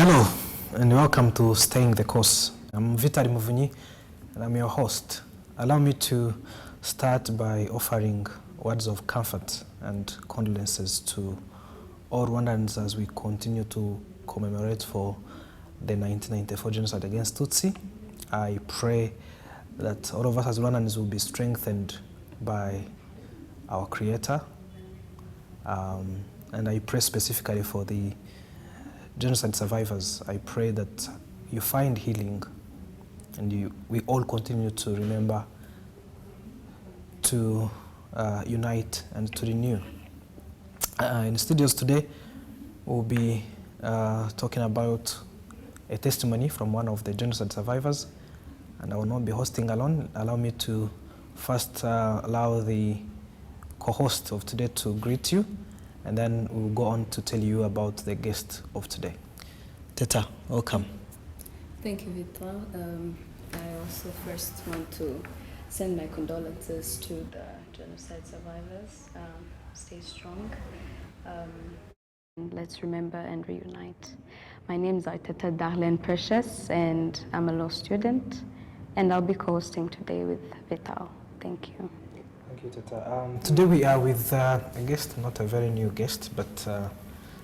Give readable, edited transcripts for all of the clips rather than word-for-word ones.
Hello, and welcome to Staying the Course. I'm Vitali Muvunyi, and I'm your host. Allow me to start by offering words of comfort and condolences to all Rwandans as we continue to commemorate for the 1994 genocide against Tutsi. I pray that all of us as Rwandans will be strengthened by our Creator, and I pray specifically for the genocide survivors. I pray that you find healing and we all continue to remember to unite and to renew. In the studios today, we'll be talking about a testimony from one of the genocide survivors, and I will not be hosting alone. Allow me to first allow the co-host of today to greet you, and then we'll go on to tell you about the guest of today. Teta, welcome. Thank you, Victor. I also first want to send my condolences to the genocide survivors. Stay strong. And let's remember and reunite. My name is Teta Darlene Precious, and I'm a law student, and I'll be co-hosting today with Vital. Thank you. Thank you, Teta. Today we are with a guest, not a very new guest, but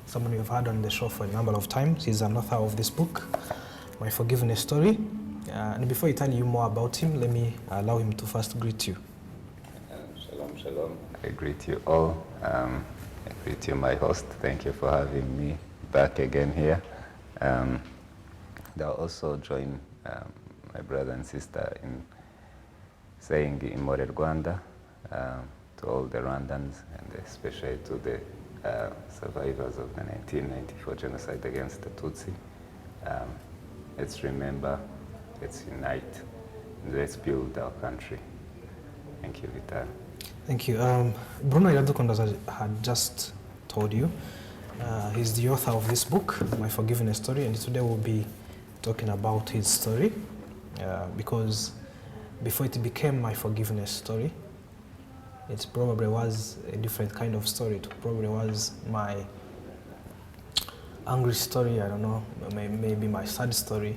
someone we've had on the show for a number of times. He's an author of this book, My Forgiveness Story. And before I tell you more about him, let me allow him to first greet you. Shalom, shalom. I greet you all. I greet you, my host. Thank you for having me back again here. I'll also join my brother and sister in saying Imore Rwanda to all the Rwandans, and especially to the survivors of the 1994 genocide against the Tutsi. Let's remember, let's unite, and let's build our country. Thank you, Vital. Thank you. Bruno Iradukunda, as I had just told you, he's the author of this book, My Forgiveness Story, and today we'll be talking about his story, because before it became My Forgiveness Story, it probably was a different kind of story. It probably was my angry story, I don't know, maybe my sad story,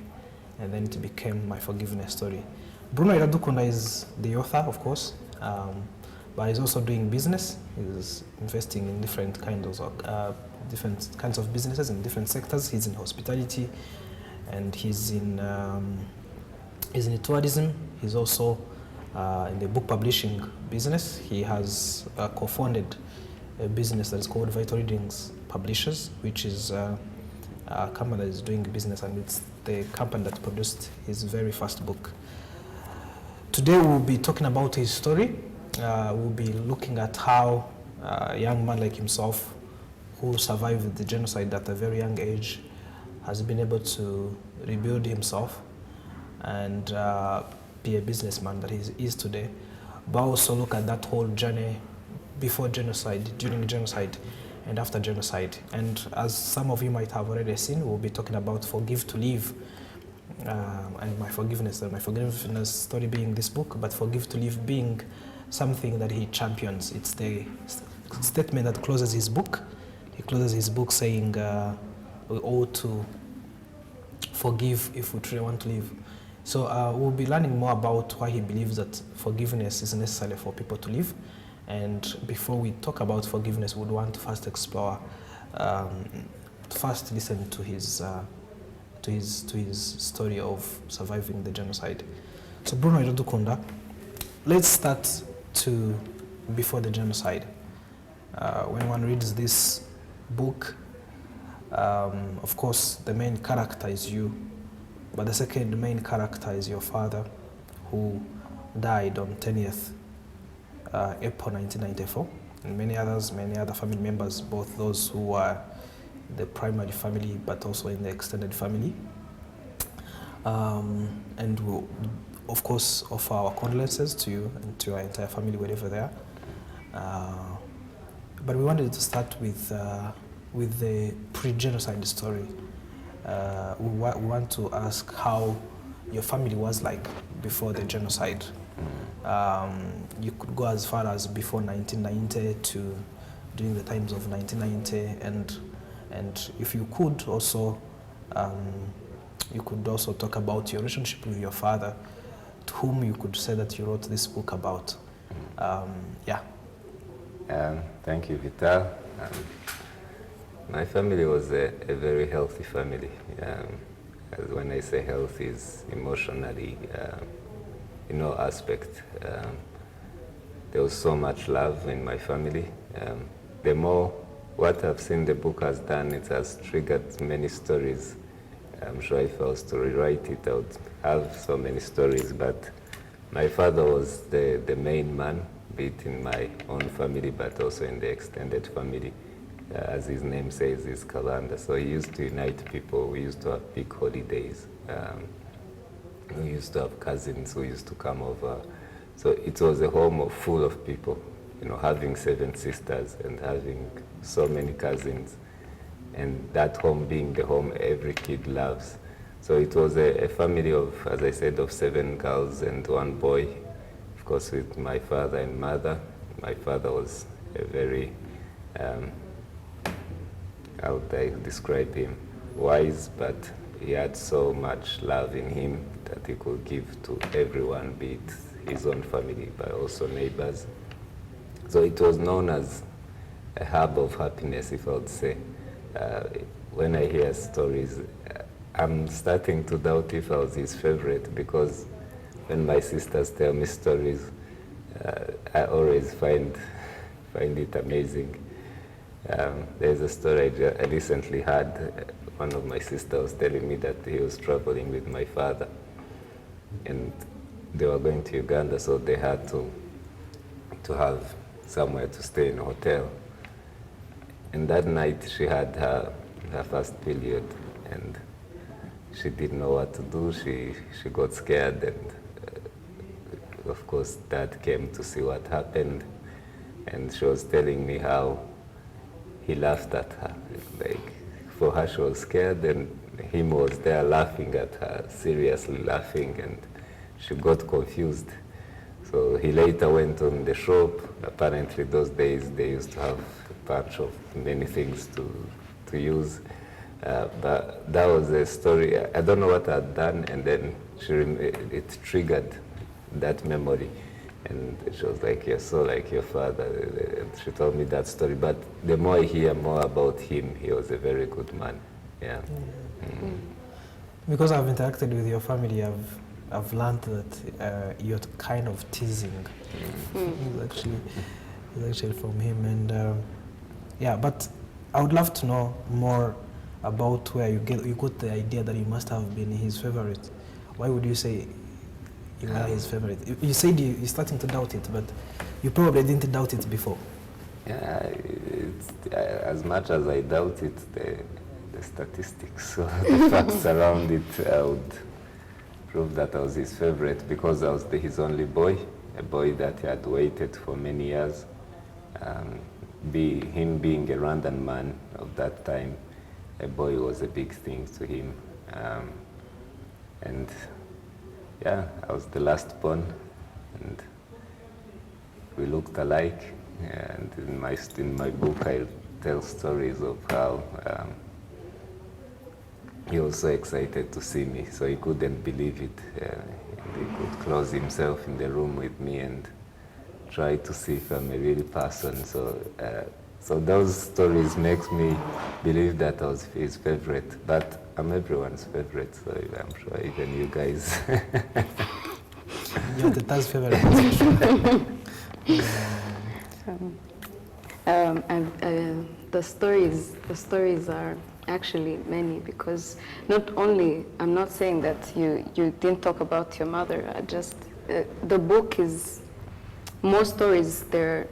and then it became My Forgiveness Story. Bruno Iradukunda is the author, of course, but he's also doing business. He's investing in different kinds of businesses in different sectors. He's in hospitality, and he's in tourism. He's also in the book publishing business. He has co-founded a business that is called Vital Readings Publishers, which is a company that is doing business, and it's the company that produced his very first book. Today we'll be talking about his story. We'll be looking at how a young man like himself, who survived the genocide at a very young age, has been able to rebuild himself and be a businessman that he is today, but also look at that whole journey before genocide, during genocide, and after genocide. And as some of you might have already seen, we'll be talking about Forgive to Live, and my forgiveness story being this book, but Forgive to Live being something that he champions. It's the statement that closes his book. He closes his book saying we ought to forgive if we truly want to live. So we'll be learning more about why he believes that forgiveness is necessary for people to live. And before we talk about forgiveness, we'd want to first explore, first listen to his story of surviving the genocide. So Bruno Iradukunda, let's start to before the genocide. When one reads this book, of course, the main character is you, but the second main character is your father, who died on 20th April 1994, and many other family members, both those who were the primary family, but also in the extended family. And we'll, of course, offer our condolences to you and to your entire family, wherever they are. But we wanted to start with the pre-genocide story. We want to ask how your family was like before the genocide. You could go as far as before 1990 to during the times of 1990, and if you could also You could also talk about your relationship with your father, to whom you could say that you wrote this book about. Yeah. Thank you, Vital. My family was a very healthy family. When I say healthy, is emotionally, in all aspects. There was so much love in my family. The more what I've seen the book has done, it has triggered many stories. I'm sure if I was to rewrite it, I would have so many stories, but my father was the main man, be it in my own family, but also in the extended family. As his name says, is Kalanda. So he used to unite people. We used to have big holidays. We used to have cousins who used to come over. So it was a home full of people, you know, having 7 sisters and having so many cousins, and that home being the home every kid loves. So it was a family of, as I said, of 7 girls and 1 boy. Of course, with my father and mother. My father was a very, how would I describe him? Wise, but he had so much love in him that he could give to everyone, be it his own family, but also neighbors. So it was known as a hub of happiness, if I would say. When I hear stories, I'm starting to doubt if I was his favorite, because when my sisters tell me stories, I always find it amazing. There's a story I recently had. One of my sisters was telling me that he was traveling with my father, and they were going to Uganda, so they had to have somewhere to stay in a hotel. And that night she had her first period, and she didn't know what to do. She got scared, and of course Dad came to see what happened, and she was telling me how he laughed at her. Like, for her, she was scared, and him was there laughing at her, seriously laughing, and she got confused. So he later went on the shop. Apparently those days they used to have a bunch of many things to use. But that was a story. I don't know what I had done, and then it triggered that memory. And she was like, "You're so like your father." And she told me that story. But the more I hear more about him, he was a very good man. Yeah. Mm. Because I've interacted with your family, I've learned that you're kind of teasing. It's actually from him, and yeah. But I would love to know more about where you got the idea that you must have been his favorite. Why would you say you are his favorite? You said you're starting to doubt it, but you probably didn't doubt it before. Yeah, as much as I doubt it, the statistics, so the facts around it would prove that I was his favorite, because I was his only boy, a boy that he had waited for many years. Him being a Rwandan man of that time, a boy was a big thing to him. And yeah, I was the last born, and we looked alike. And in my book, I tell stories of how he was so excited to see me, so he couldn't believe it. He could close himself in the room with me and try to see if I'm a real person. So those stories makes me believe that I was his favorite, but I'm everyone's favorite, so I'm sure even you guys. You're the third favorite. The stories are actually many, because not only, I'm not saying that you didn't talk about your mother, the book is more stories. They're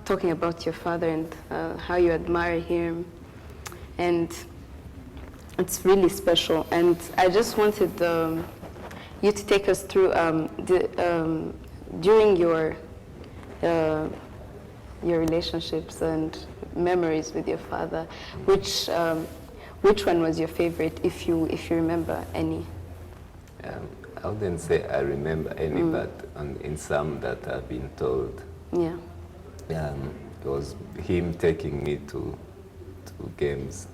talking about your father and how you admire him, and it's really special. And I just wanted you to take us through during your relationships and memories with your father. Which one was your favorite, if you remember any? I wouldn't say I remember any, but in some that I've been told. Yeah. It was him taking me to games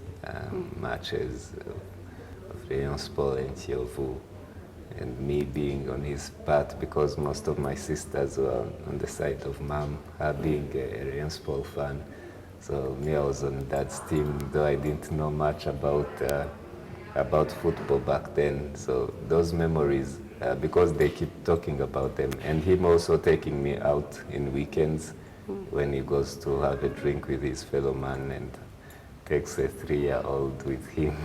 matches of Rayon Sport and Kiyovu, and me being on his part because most of my sisters were on the side of mom, her being a Rayon Sport fan. So me, I was on dad's team, though I didn't know much about football back then. So those memories, because they keep talking about them, and him also taking me out in weekends when he goes to have a drink with his fellow man and takes a 3-year-old with him,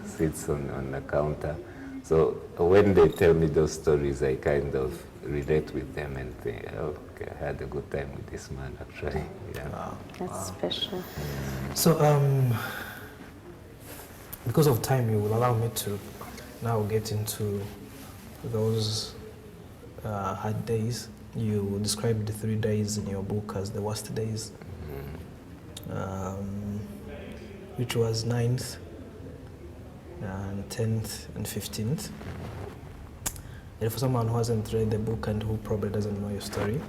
sits on the counter. So when they tell me those stories, I kind of relate with them and think, oh, okay, I had a good time with this man, actually. Yeah. Wow. That's special. So, because of time, you will allow me to now get into those hard days. You described the 3 days in your book as the worst days, which was 9th, and 10th, and 15th. And for someone who hasn't read the book and who probably doesn't know your story,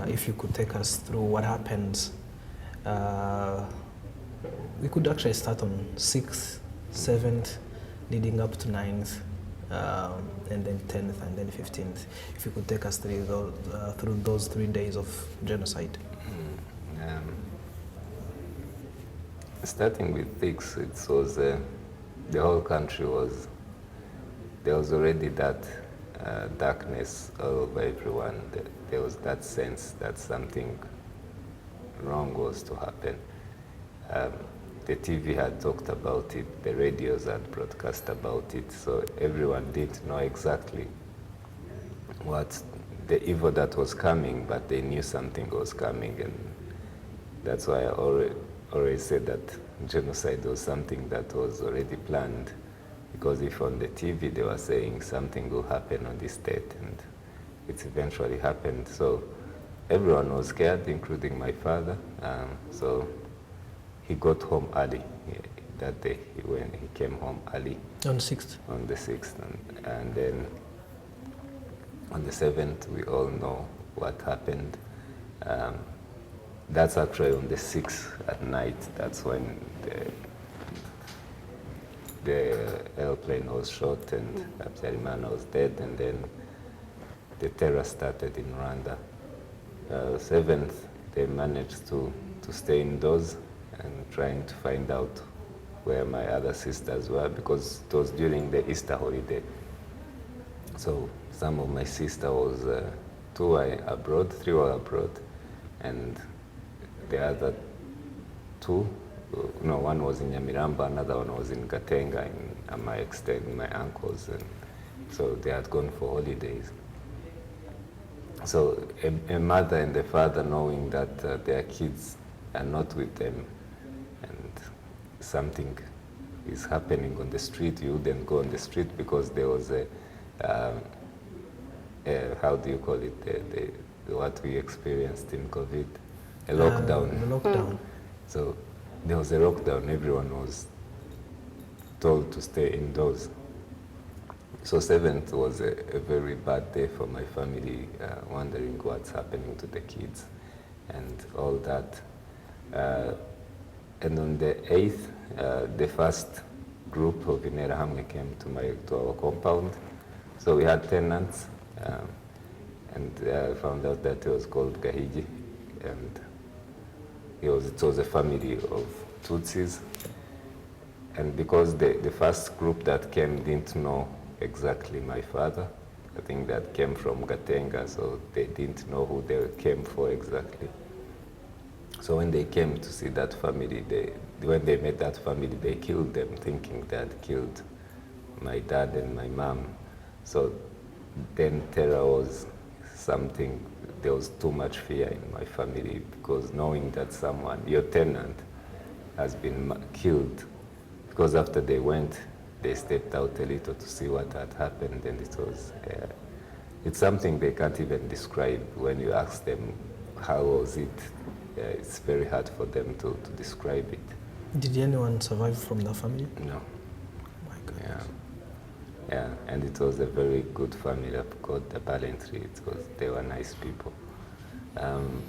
if you could take us through what happened. We could actually start on 6th, 7th, leading up to 9th, and then 10th, and then 15th. If you could take us through those 3 days of genocide. Starting with 6th, it was the whole country was, there was already that darkness all over everyone. There was that sense that something wrong was to happen. The TV had talked about it, the radios had broadcast about it, so everyone didn't know exactly what the evil that was coming, but they knew something was coming, and that's why I always said that genocide was something that was already planned, because if on the TV they were saying something will happen on this date, and it eventually happened. So everyone was scared, including my father. So he got home early that day. When he came home early. On 6th? On the 6th. And then on the 7th, we all know what happened. That's actually on the 6th at night. That's when the airplane was shot and Habyarimana was dead, and then the terror started in Rwanda. 7th, they managed to stay indoors and trying to find out where my other sisters were, because it was during the Easter holiday. So some of my sisters was 2 were abroad, 3 were abroad, and the other 2, no, one was in Nyamirambo, another one was in Gatenga, and my uncles, and so they had gone for holidays. So a mother and a father, knowing that their kids are not with them and something is happening on the street, you wouldn't go on the street because there was how do you call it, what we experienced in COVID, a lockdown. The lockdown. So there was a lockdown, everyone was told to stay indoors. So 7th was a very bad day for my family, wondering what's happening to the kids and all that. And on the 8th, the first group of Interahamwe came to our compound. So we had tenants, and found out that it was called Gahigi, and it was a family of Tutsis. And because the first group that came didn't know exactly my father, I think that came from Gatenga, so they didn't know who they came for exactly. So when they came to see that family, when they met that family, they killed them, thinking they had killed my dad and my mom. So then terror was something, there was too much fear in my family, because knowing that someone, your tenant, has been killed, because after they went, they stepped out a little to see what had happened, and it was, it's something they can't even describe. When you ask them how was it, it's very hard for them to describe it. Did anyone survive from the family? No. Oh my goodness. Yeah, and it was a very good family. I've got the Balentry, because they were nice people. On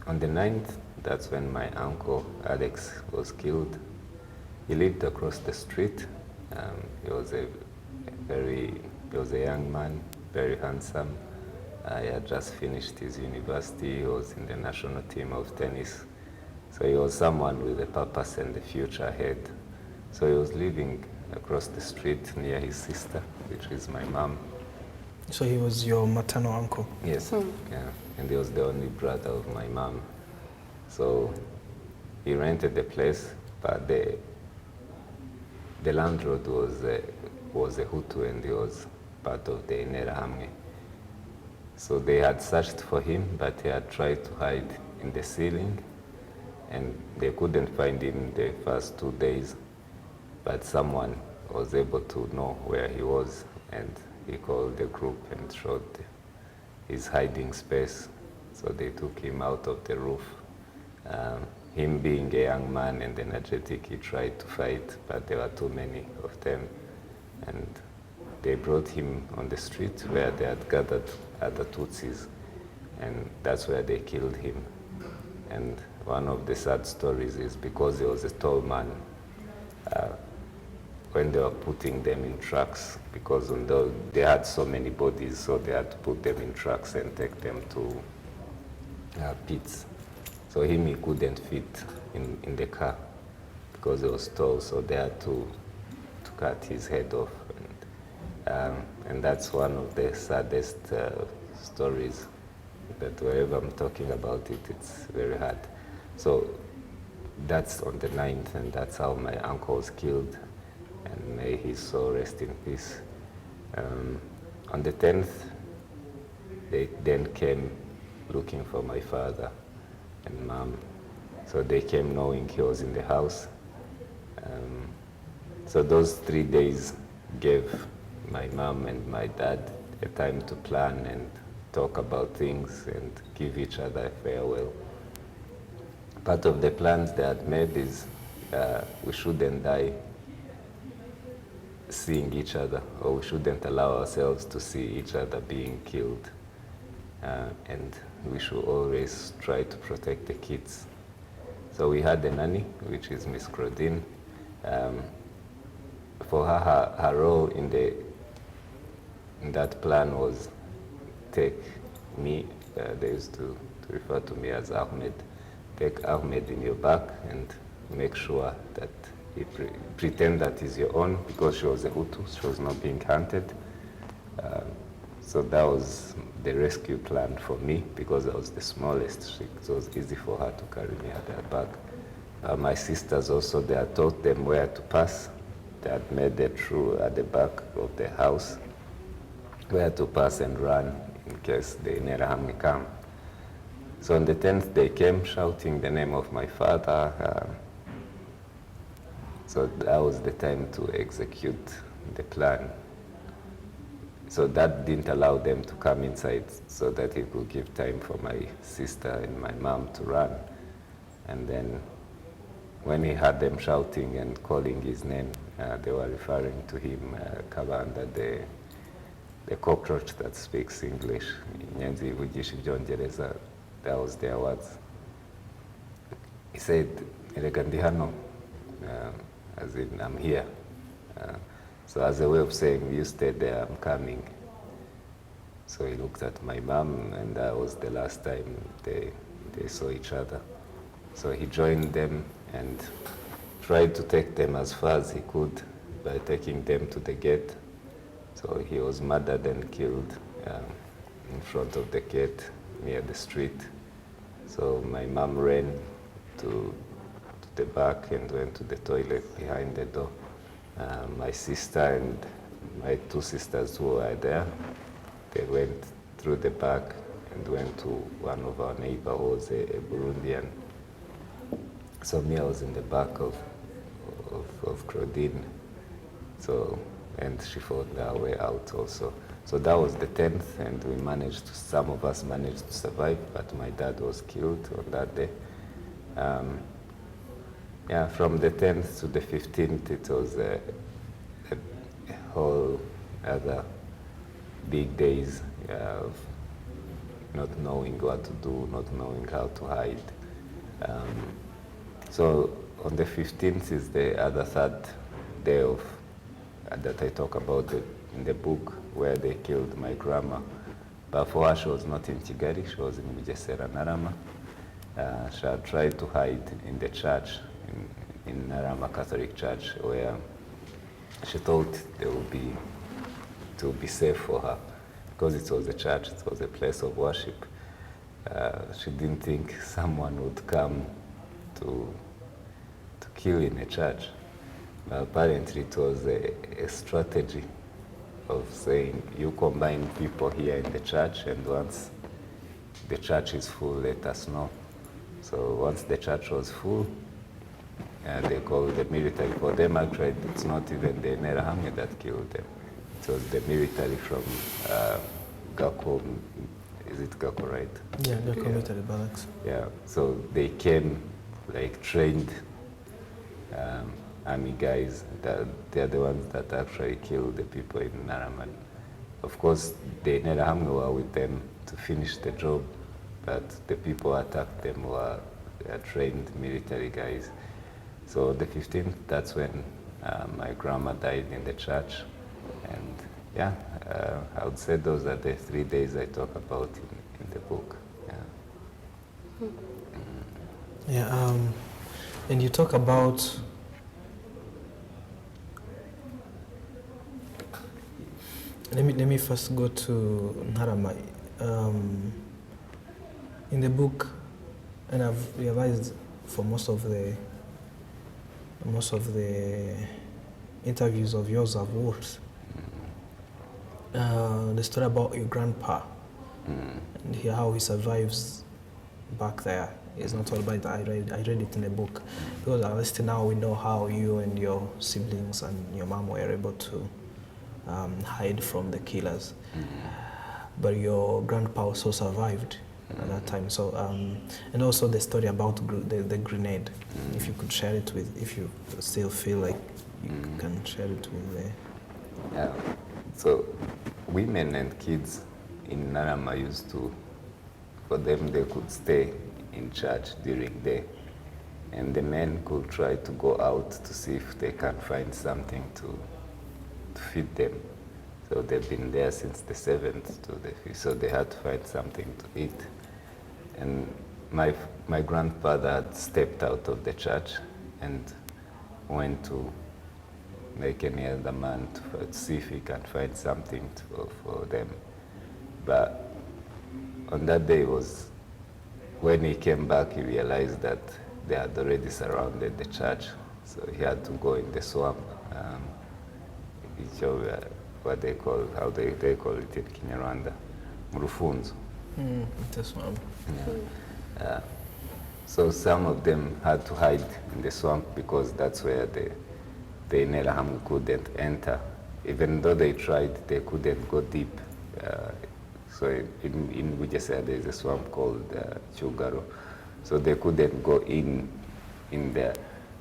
the 9th, that's when my uncle Alex was killed. He lived across the street. He was he was a young man, very handsome. He had just finished his university. He was in the national team of tennis. So he was someone with a purpose and a future ahead. So he was living across the street near his sister, which is my mom. So he was your maternal uncle? Yes, yeah. And he was the only brother of my mom. So he rented the place, but the landlord was a Hutu, and he was part of the Interahamwe. So they had searched for him, but he had tried to hide in the ceiling, and they couldn't find him the first 2 days, but someone was able to know where he was, and he called the group and showed his hiding space. So they took him out of the roof. Him being a young man and energetic, he tried to fight, but there were too many of them. And they brought him on the street where they had gathered other Tutsis, and that's where they killed him. And one of the sad stories is because he was a tall man, when they were putting them in trucks, because they had so many bodies, so they had to put them in trucks and take them to pits. So he couldn't fit in the car because he was tall, so they had to cut his head off. And that's one of the saddest stories, that wherever I'm talking about it, it's very hard. So that's on the 9th, and that's how my uncle was killed, and may his soul rest in peace. On the 10th, they then came looking for my father and mom. So they came knowing he was in the house. So those 3 days gave my mom and my dad a time to plan and talk about things and give each other a farewell. Part of the plans they had made is we shouldn't die seeing each other, or we shouldn't allow ourselves to see each other being killed. And we should always try to protect the kids. So we had a nanny, which is Miss Claudine. For her role in that plan was take me, they used to refer to me as Ahmed, take Ahmed in your back and make sure that he pretend that he's your own, because she was a Hutu, she was not being hunted. So that was the rescue plan for me, because I was the smallest. It was easy for her to carry me at her back. My sisters also, they had taught them where to pass. They had made it through at the back of the house, where to pass and run in case the Interahamwe come. So on the 10th, they came shouting the name of my father. So that was the time to execute the plan. So that didn't allow them to come inside, so that it would give time for my sister and my mom to run. And then when he had them shouting and calling his name, they were referring to him, Kabanda, the cockroach that speaks English. Nyenzi ivugisha ibyongereza, that was their words. He said, "Erega ndi hano," as in, I'm here. So as a way of saying, you stay there, I'm coming. So he looked at my mom, and that was the last time they saw each other. So he joined them and tried to take them as far as he could by taking them to the gate. So he was murdered and killed in front of the gate near the street. So my mom ran to the back and went to the toilet behind the door. My sister and my 2 sisters who were there, they went through the back and went to one of our neighbors who was a Burundian. So me, I was in the back of Claudine. So, and she fought our way out also. So that was the 10th, and we managed to, some of us managed to survive, but my dad was killed on that day. Yeah, from the 10th to the 15th, it was a whole other big days of not knowing what to do, not knowing how to hide. So on the 15th is the other third day of that I talk about in the book where they killed my grandma. But for her, she was not in Kigali, she was in Bugesera, Narama. She had tried to hide in the church, in Narama Catholic Church, where she thought it would be safe for her because it was a church, it was a place of worship. She didn't think someone would come to kill in a church. But apparently it was a strategy of saying, you combine people here in the church, and once the church is full, let us know. So once the church was full, they called the military. For them, actually, it's not even the Interahamwe that killed them. It was the military from Gako. Is it Gako, right? Yeah, Gako military barracks. Yeah, so they came, like, trained army guys. They're the ones that actually killed the people in Naraman. Of course, the Interahamwe were with them to finish the job, but the people who attacked them were trained military guys. So the 15th, that's when my grandma died in the church. And yeah, I would say those are the 3 days I talk about in the book. Yeah. Yeah, and you talk about let me first go to Narama. In the book, and I've realized for most of the interviews of yours I've watched, the story about your grandpa and how he survives back there is not all about I read it in a book, because at least now we know how you and your siblings and your mom were able to hide from the killers. But your grandpa also survived at that time. So, and also the story about the grenade. If you could share it with, if you still feel like you can share it with Yeah. So, women and kids in Narama used to, for them, they could stay in church during the day, and the men could try to go out to see if they can find something to feed them. So they've been there since the 7th to the 5th, so they had to find something to eat. And my grandfather had stepped out of the church and went to make any other man to see if he can find something for them. But on that day was when he came back, he realized that they had already surrounded the church, so he had to go in the swamp. What they call, how they call it in Kinyarwanda, Murufunzo. the swamp. Yeah. So some of them had to hide in the swamp because that's where the Interahamwe couldn't enter. Even though they tried, they couldn't go deep. So in Bugesera there's a swamp called Chugaro. So they couldn't go in there.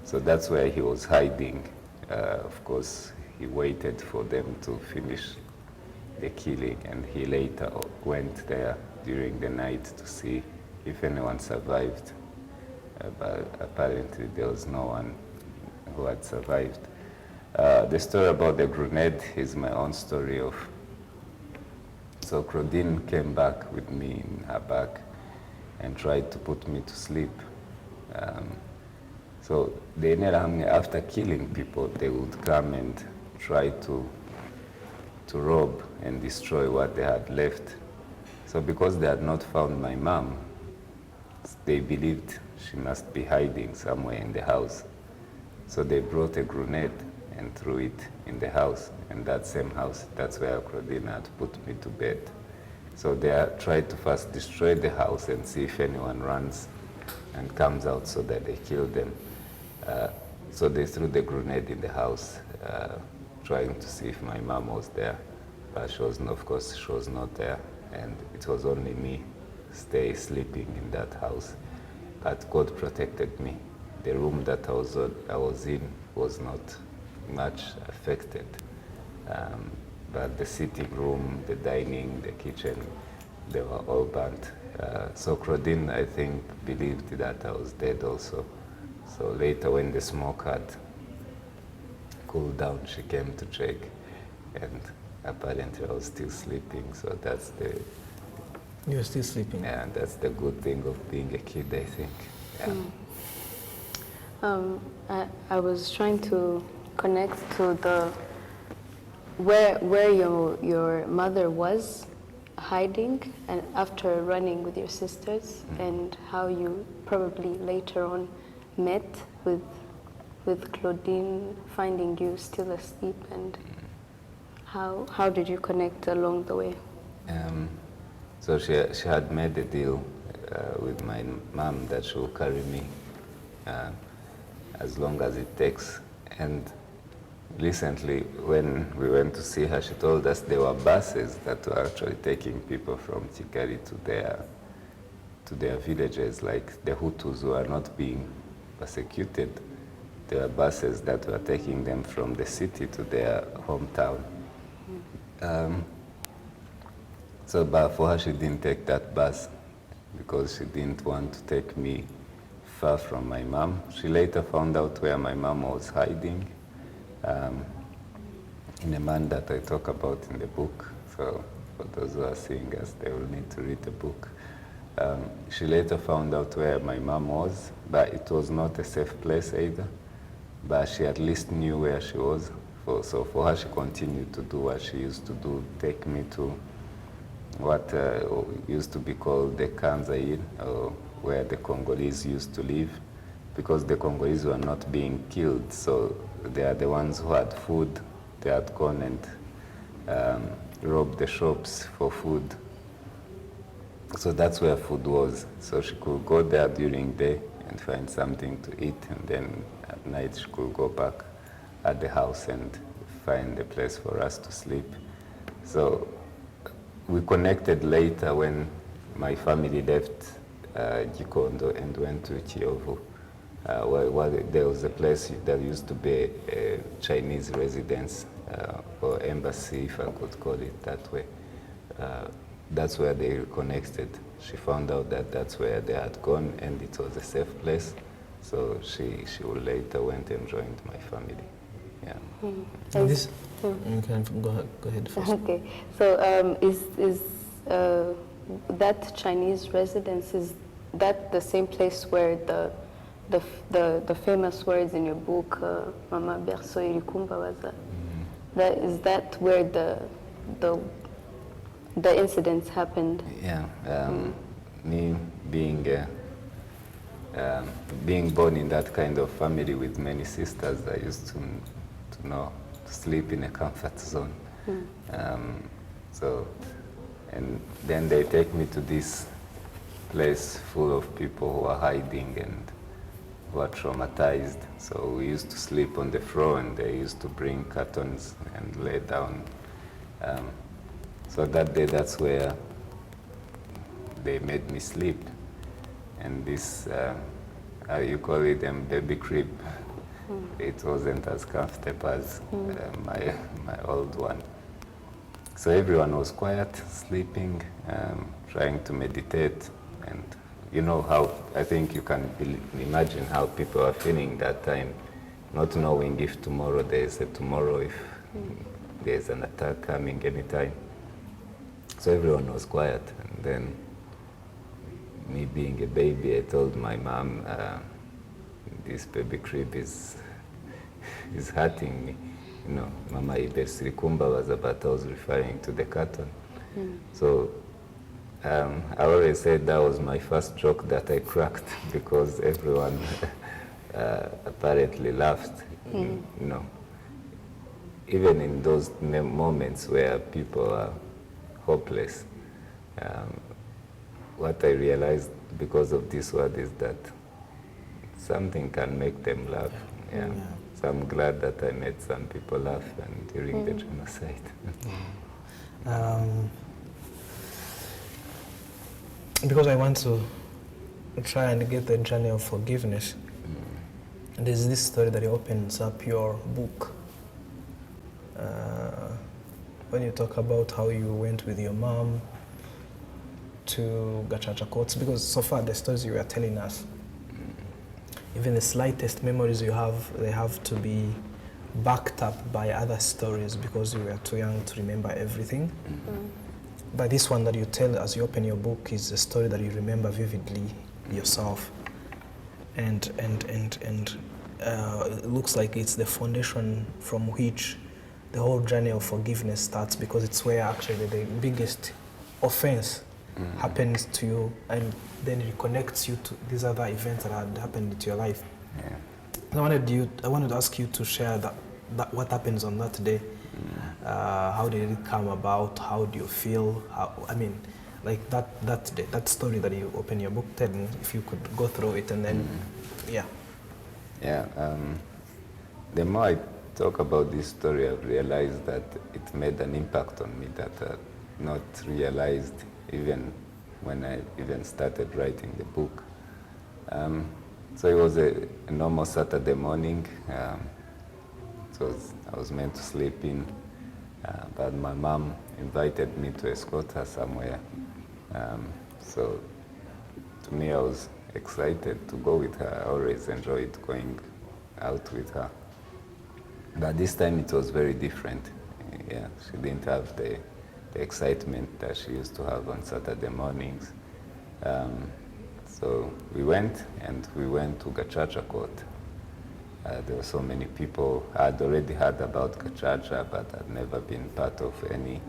So that's where he was hiding. Of course, he waited for them to finish the killing, and he later went there during the night to see if anyone survived. But apparently there was no one who had survived. The story about the grenade is my own story of. So Claudine came back with me in her back and tried to put me to sleep. So the Interahamwe, after killing people, they would come and try to rob and destroy what they had left. So because they had not found my mom, they believed she must be hiding somewhere in the house. So they brought a grenade and threw it in the house. And that same house, that's where Claudine had put me to bed. So they tried to first destroy the house and see if anyone runs and comes out so that they kill them. So they threw the grenade in the house, trying to see if my mom was there. But she was, of course, she was not there. And it was only me sleeping in that house. But God protected me. The room that I was in was not much affected. But the sitting room, the dining, the kitchen, they were all burnt. So Claudine, I think, believed that I was dead also. So later when the smoke had cooled down, she came to check, and apparently I was still sleeping. So that's the You're still sleeping. yeah, that's the good thing of being a kid, I think. Yeah. I was trying to connect to the where your mother was hiding and after running with your sisters, and how you probably later on met with Claudine finding you still asleep, and how did you connect along the way? So she had made a deal with my mom that she will carry me as long as it takes. And recently, when we went to see her, she told us there were buses that were actually taking people from Kigali to their villages, like the Hutus who are not being persecuted. There were buses that were taking them from the city to their hometown. But for her, she didn't take that bus because she didn't want to take me far from my mom. She later found out where my mom was hiding, in a man that I talk about in the book. So for those who are seeing us, they will need to read the book. She later found out where my mom was, but it was not a safe place either. But she at least knew where she was. So for her, she continued to do what she used to do, take me to what used to be called the Kanzair, where the Congolese used to live, because the Congolese were not being killed. So they are the ones who had food. They had gone and robbed the shops for food. So that's where food was. So she could go there during the day and find something to eat, and then at night she could go back at the house and find a place for us to sleep. So we connected later when my family left Gikondo and went to Kiyovu. Where there was a place that used to be a Chinese residence or embassy, if I could call it that way. That's where they reconnected. She found out that that's where they had gone, and it was a safe place. So she later went and joined my family. Yeah. This, you can go ahead first. Okay, so is that Chinese residence, is that the same place where the famous words in your book, Mama Berso Irikumba, was that? Is that where the incidents happened? Yeah. Me being born in that kind of family with many sisters, I used to know to sleep in a comfort zone. And then they take me to this place full of people who are hiding and who are traumatized. So we used to sleep on the floor, and they used to bring curtains and lay down. So that day, that's where they made me sleep. And this, you call it a baby crib. It wasn't as comfortable as my old one. So everyone was quiet, sleeping, trying to meditate. And you know how, I think you can imagine how people are feeling that time, not knowing if tomorrow there's a tomorrow, if there's an attack coming anytime. So everyone was quiet. And then me being a baby, I told my mom, this baby crib is hurting me. You know, Mama Ibesirikumba was about, I was referring to the curtain. So I always said that was my first joke that I cracked, because everyone apparently laughed. You know, even in those moments where people are hopeless, what I realized because of this word is that something can make them laugh. Yeah. So I'm glad that I made some people laugh during the genocide. Because I want to try and get the journey of forgiveness. There's this story that opens up your book. When you talk about how you went with your mom to Gachacha courts? Because so far the stories you are telling us, even the slightest memories you have, they have to be backed up by other stories because you were too young to remember everything. But this one that you tell as you open your book is a story that you remember vividly yourself. And it looks like it's the foundation from which the whole journey of forgiveness starts, because it's where actually the biggest offense happens to you, and then it connects you to these other events that had happened into your life. Yeah. I wanted to ask you to share that what happens on that day. How did it come about? How do you feel? Like that day, that story that you open your book telling, if you could go through it and then, yeah. Yeah, the more I talk about this story, I've realized that it made an impact on me that I not realized even when I even started writing the book. So it was a normal Saturday morning. I was meant to sleep in, but my mom invited me to escort her somewhere. So to me, I was excited to go with her. I always enjoyed going out with her. But this time it was very different. Yeah, she didn't have the excitement that she used to have on Saturday mornings. So we went to Gachacha court. There were so many people. I had already heard about Gachacha, but I'd never been part of any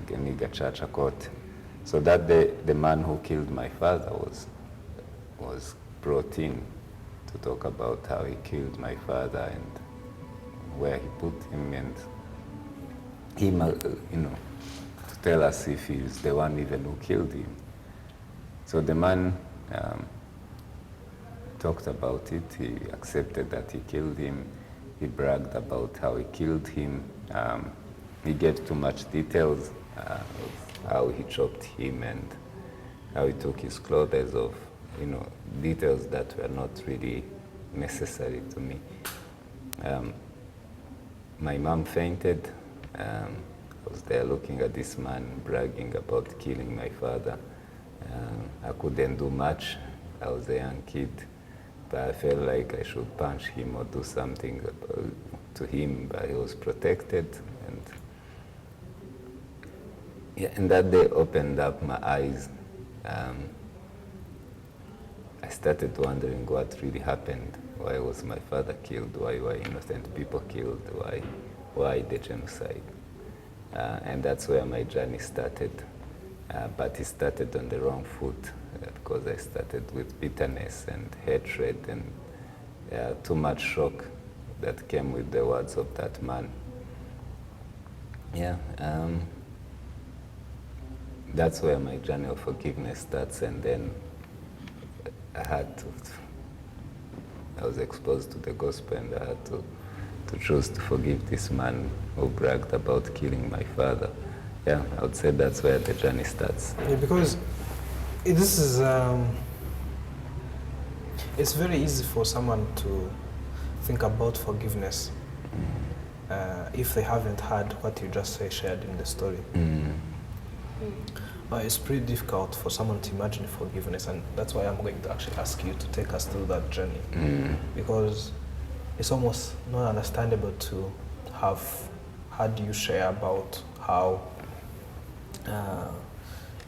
Gachacha court. So that day, the man who killed my father was brought in to talk about how he killed my father and where he put him, and him, to tell us if he's the one even who killed him. So the man talked about it. He accepted that he killed him. He bragged about how he killed him. He gave too much details of how he chopped him and how he took his clothes off, details that were not really necessary to me. My mom fainted. I was there looking at this man bragging about killing my father. I couldn't do much. I was a young kid, but I felt like I should punch him or do something to him, but he was protected. And that day opened up my eyes. I started wondering what really happened. Why was my father killed? Why were innocent people killed? Why the genocide? And that's where my journey started. But it started on the wrong foot because I started with bitterness and hatred and too much shock that came with the words of that man. Yeah, that's where my journey of forgiveness starts, and then I was exposed to the gospel, and I had to choose to forgive this man who bragged about killing my father. Yeah, I would say that's where the journey starts. Yeah, because this is, it's very easy for someone to think about forgiveness if they haven't had what you just shared in the story. It's pretty difficult for someone to imagine forgiveness, and that's why I'm going to actually ask you to take us through that journey. Because it's almost not understandable to have had you share about how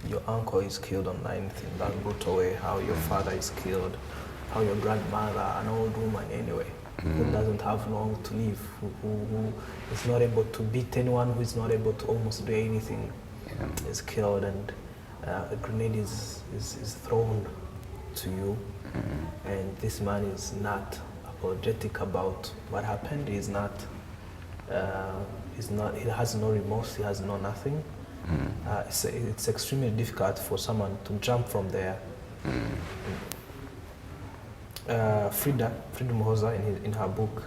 your uncle is killed on 9th in that brutal way, how your father is killed, how your grandmother, an old woman anyway, who doesn't have long to live, who is not able to beat anyone, who is not able to almost do anything, is killed, and a grenade is thrown to you, and this man is not apologetic about what happened. He has no remorse, he has no nothing. It's extremely difficult for someone to jump from there. Frida Muhoza, in her book,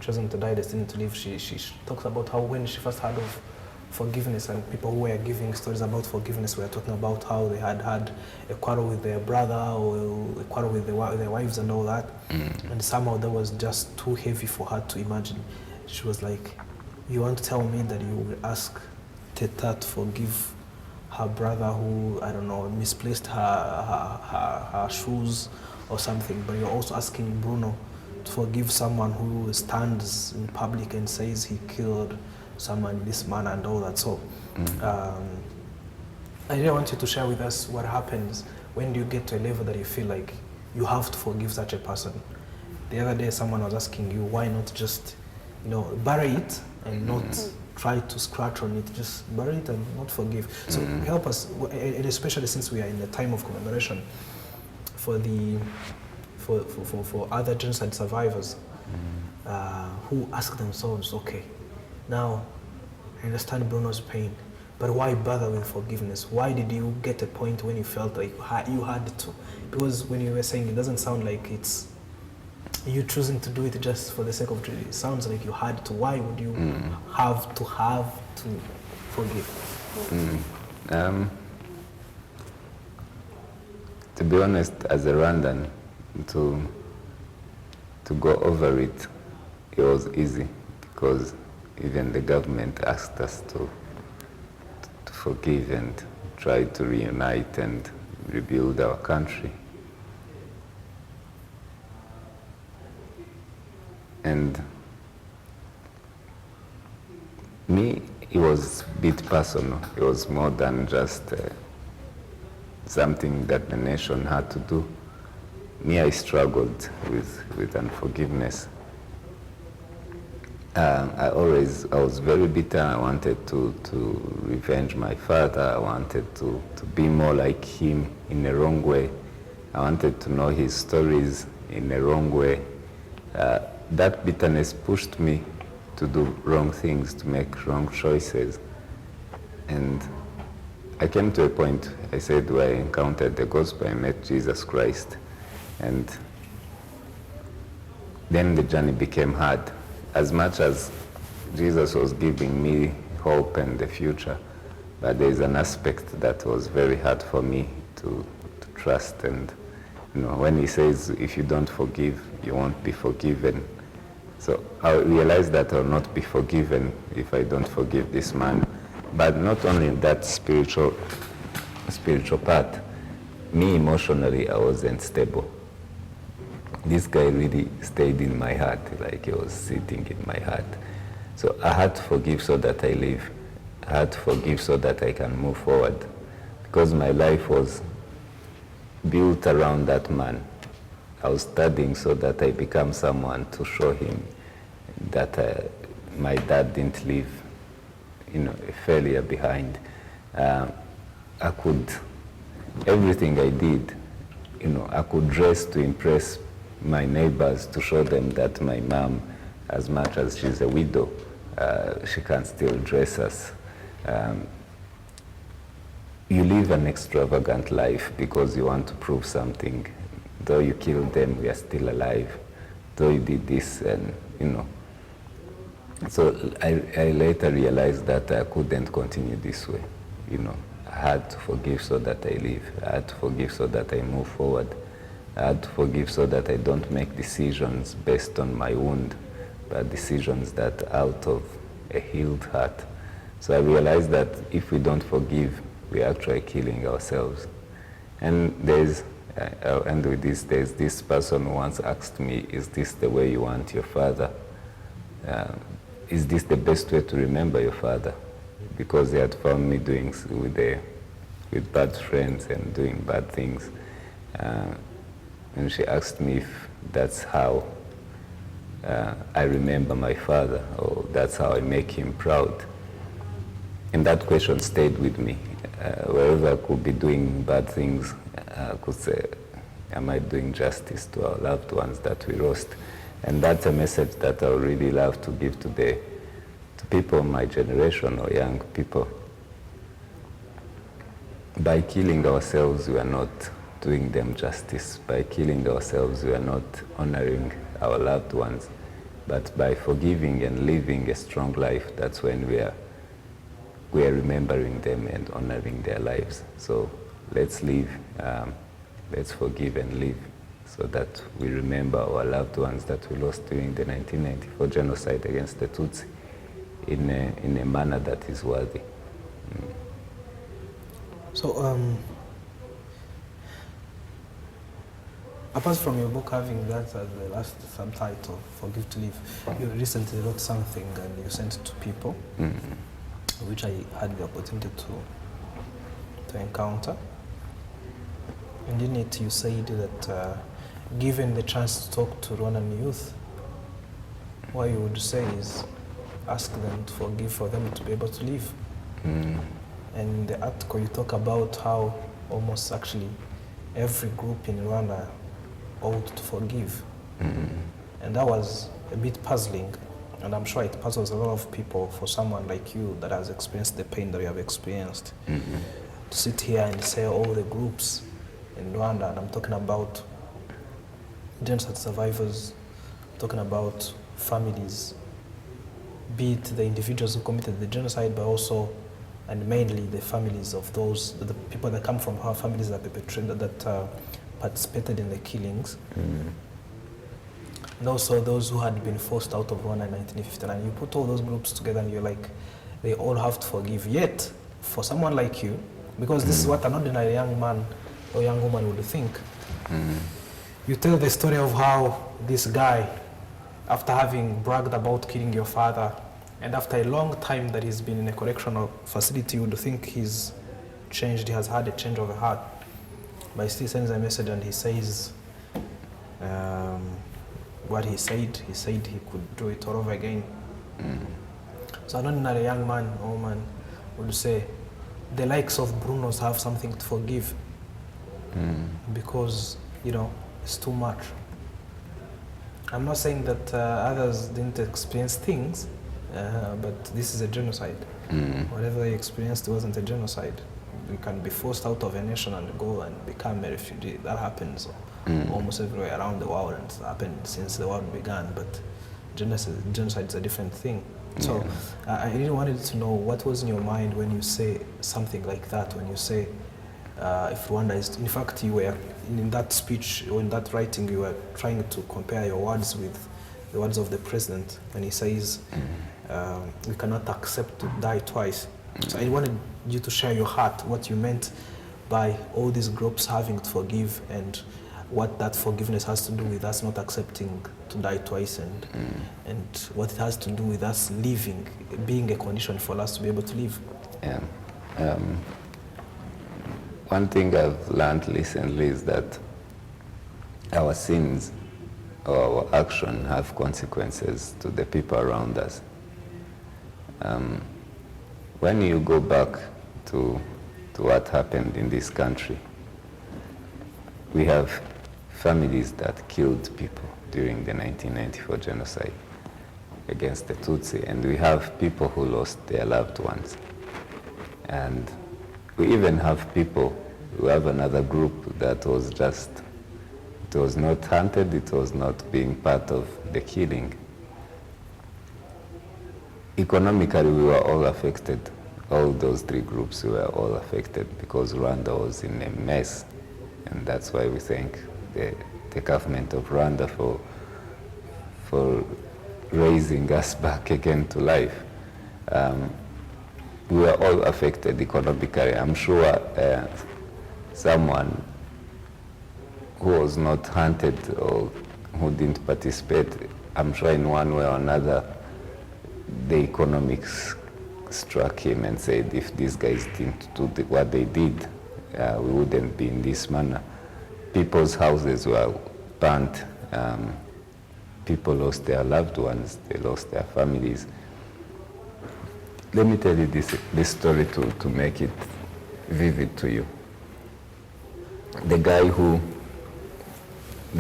Chosen to Die, Destined to Live, she talks about how when she first heard of forgiveness, and people who were giving stories about forgiveness were talking about how they had had a quarrel with their brother or a quarrel with their wives and all that, and somehow that was just too heavy for her to imagine. She was like, you want to tell me that you will ask Teta to forgive her brother who, I don't know, misplaced her shoes or something, but you're also asking Bruno to forgive someone who stands in public and says he killed someone in this manner and all that. So I really want you to share with us what happens when do you get to a level that you feel like you have to forgive such a person. The other day someone was asking you, why not just, bury it and not try to scratch on it, just bury it and not forgive. So help us, and especially since we are in the time of commemoration for other genocide survivors who ask themselves, okay, now I understand Bruno's pain, but why bother with forgiveness? Why did you get a point when you felt like you had to? Because when you were saying, it doesn't sound like it's you choosing to do it just for the sake of it. It sounds like you had to. Why would you have to forgive? To be honest, as a Rwandan, to go over it, it was easy because even the government asked us to forgive and try to reunite and rebuild our country. And me, it was a bit personal. It was more than just something that the nation had to do. Me, I struggled with unforgiveness. I was very bitter. I wanted to revenge my father. I wanted to be more like him in a wrong way. I wanted to know his stories in a wrong way. That bitterness pushed me to do wrong things, to make wrong choices. And I came to a point, I said, where I encountered the gospel, I met Jesus Christ. And then the journey became hard. As much as Jesus was giving me hope and the future, but there's an aspect that was very hard for me to trust. And when he says, if you don't forgive, you won't be forgiven. So I realized that I'll not be forgiven if I don't forgive this man. But not only that spiritual part, me emotionally, I wasn't stable. This guy really stayed in my heart, like he was sitting in my heart. So I had to forgive so that I live. I had to forgive so that I can move forward. Because my life was built around that man. I was studying so that I become someone to show him that my dad didn't leave, a failure behind. Everything I did, I could dress to impress my neighbors, to show them that my mom, as much as she's a widow, she can still dress us. You live an extravagant life because you want to prove something. Though you killed them, we are still alive. Though you did this, and So I later realized that I couldn't continue this way. I had to forgive so that I live. I had to forgive so that I move forward. I had to forgive so that I don't make decisions based on my wound, but decisions that out of a healed heart. So I realized that if we don't forgive, we're actually killing ourselves. And I'll end with this. There's this person who once asked me, is this the way you want your father? Is this the best way to remember your father? Because they had found me doing with bad friends and doing bad things. And she asked me if that's how I remember my father, or that's how I make him proud. And that question stayed with me. Wherever I could be doing bad things, I could say, am I doing justice to our loved ones that we lost? And that's a message that I would really love to give to people of my generation or young people. By killing ourselves, we are not doing them justice. By killing ourselves, we are not honoring our loved ones. But by forgiving and living a strong life, that's when we are remembering them and honoring their lives. So let's live, let's forgive and live, so that we remember our loved ones that we lost during the 1994 genocide against the Tutsi in a manner that is worthy. So, apart from your book having that as the last subtitle, Forgive to Live, you recently wrote something and you sent it to people, which I had the opportunity to encounter. And in it you said that given the chance to talk to Rwandan youth, what you would say is ask them to forgive for them to be able to live. And in the article you talk about how almost actually every group in Rwanda ought to forgive. And that was a bit puzzling, and I'm sure it puzzles a lot of people for someone like you that has experienced the pain that you have experienced. To sit here and say all the groups in Rwanda, and I'm talking about genocide survivors, I'm talking about families, be it the individuals who committed the genocide, but also and mainly the families of those, the people that come from our families that perpetrated, that participated in the killings. And also those who had been forced out of Rwanda in 1959. You put all those groups together and you're like, they all have to forgive. Yet, for someone like you, because this is what an ordinary young man or young woman would think, you tell the story of how this guy, after having bragged about killing your father, and after a long time that he's been in a correctional facility, you would think he's changed, he has had a change of heart. But he still sends a message and he says what he said he could do it all over again. So an ordinary young man or woman would say, the likes of Brunos have something to forgive because, you know, it's too much. I'm not saying that others didn't experience things, but this is a genocide. Whatever they experienced wasn't a genocide. You can be forced out of a nation and go and become a refugee. That happens almost everywhere around the world, and it's happened since the world began, but genocide is a different thing. So I really wanted to know what was in your mind when you say something like that, when you say if Rwanda is, in fact you were, in that speech or in that writing you were trying to compare your words with the words of the president when he says we cannot accept to die twice. So I wanted you to share your heart, what you meant by all these groups having to forgive and what that forgiveness has to do with us not accepting to die twice, and what it has to do with us living, being a condition for us to be able to live. One thing I've learned recently is that our sins or our action have consequences to the people around us. When you go back to what happened in this country, we have families that killed people during the 1994 genocide against the Tutsi, and we have people who lost their loved ones. And we even have people who have another group that was just, it was not hunted, it was not being part of the killing. Economically, we were all affected. All those three groups were all affected because Rwanda was in a mess. And that's why we thank the government of Rwanda for raising us back again to life. We were all affected economically. I'm sure someone who was not hunted or who didn't participate, I'm sure in one way or another, the economics struck him and said, if these guys didn't do what they did, we wouldn't be in this manner. People's houses were burnt. People lost their loved ones. They lost their families. Let me tell you this story to make it vivid to you. The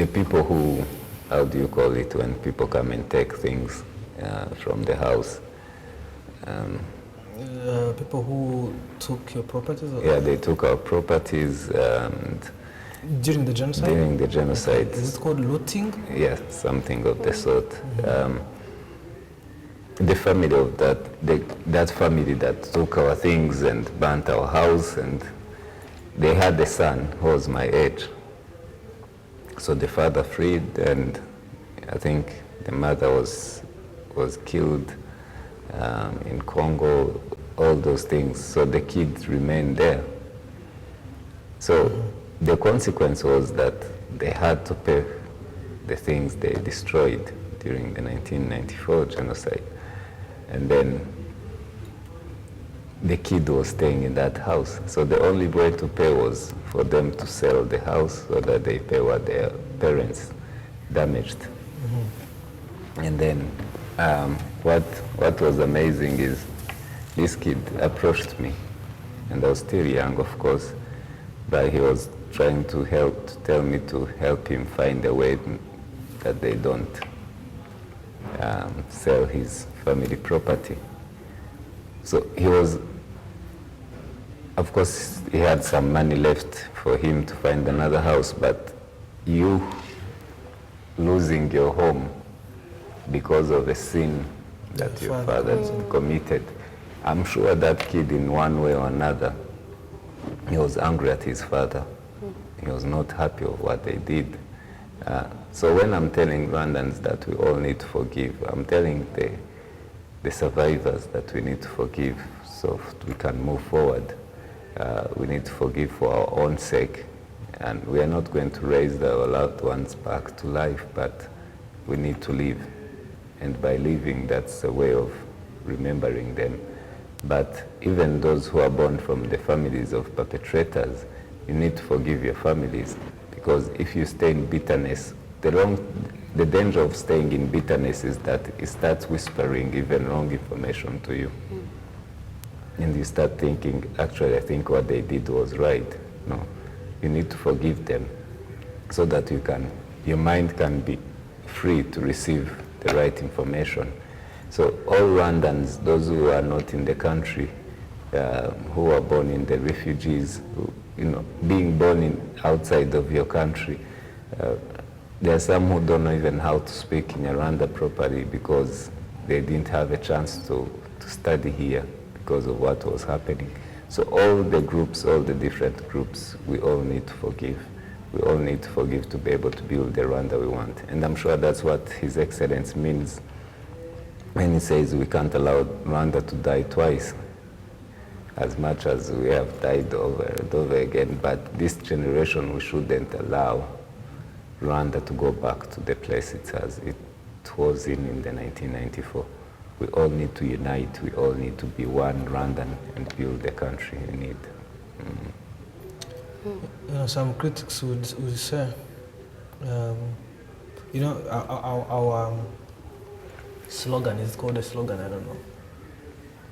people who, how do you call it, when people come and take things from the house? People who took your properties? Yeah, they took our properties. During the genocide? During the genocide. Okay. Is it called looting? Yes, something of the sort. The family of that family that took our things and burnt our house, and they had a son who was my age. So the father fled, and I think the mother was killed in Congo, all those things. So the kids remained there. So the consequence was that they had to pay the things they destroyed during the 1994 genocide. And then the kid was staying in that house. So the only way to pay was for them to sell the house so that they pay what their parents damaged. And then what was amazing is this kid approached me, and I was still young, of course, but he was trying to tell me to help him find a way that they don't sell his family property. So he was, of course, he had some money left for him to find another house, but you losing your home because of a sin that your father committed, I'm sure that kid in one way or another, he was angry at his father. He was not happy with what they did. So when I'm telling Rwandans that we all need to forgive, I'm telling the survivors that we need to forgive so we can move forward. We need to forgive for our own sake. And we are not going to raise our loved ones back to life, but we need to live. And by living, that's a way of remembering them. But even those who are born from the families of perpetrators, you need to forgive your families, because if you stay in bitterness, the danger of staying in bitterness is that it starts whispering even wrong information to you. And you start thinking, actually, I think what they did was right. No, you need to forgive them so that your mind can be free to receive the right information. So all Rwandans, those who are not in the country, who are born in the refugees, being born outside of your country, there are some who don't know even how to speak in Rwanda properly because they didn't have a chance to study here because of what was happening. So all the groups, all the different groups, we all need to forgive. We all need to forgive to be able to build the Rwanda we want. And I'm sure that's what His Excellency means when he says we can't allow Rwanda to die twice, as much as we have died over and over again. But this generation, we shouldn't allow Rwanda to go back to the place it was in the 1994. We all need to unite. We all need to be one Rwandan and build the country we need. Some critics would say, our slogan is called a slogan, I don't know.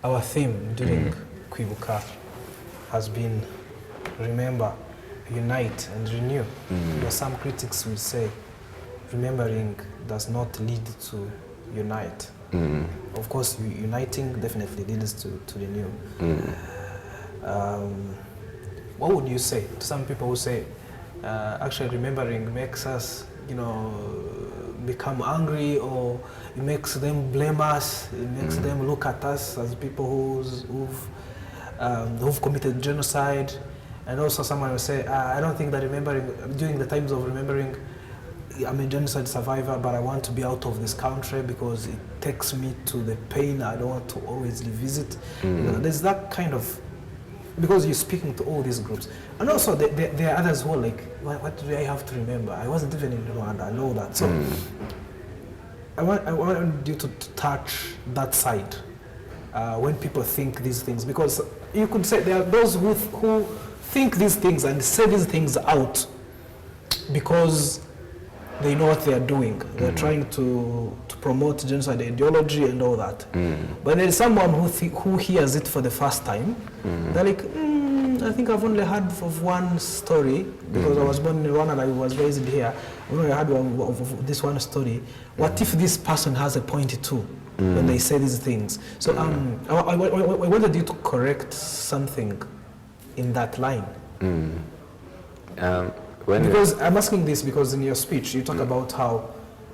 Our theme during Kwibuka has been remember, unite, and renew. Some critics will say remembering does not lead to unite. Of course, uniting definitely leads to renew. What would you say to some people who say actually remembering makes us, become angry, or it makes them blame us, it makes them look at us as people who've committed genocide? And also someone will say, I don't think that remembering, during the times of remembering, I'm a genocide survivor, but I want to be out of this country because it takes me to the pain I don't want to always revisit. There's that kind of, because you're speaking to all these groups. And also there are others who are like, what do I have to remember? I wasn't even in Rwanda, I know that. So I want you to touch that side when people think these things, because you could say there are those who think these things and say these things out because they know what they are doing. They're trying to promote genocide ideology and all that. But there's someone who hears it for the first time. They're like, I think I've only heard of one story because I was born in Rwanda and I was raised here. I've only heard of this one story. What if this person has a point too when they say these things? So I wanted you to correct something in that line. Because I'm asking this because in your speech you talk about how,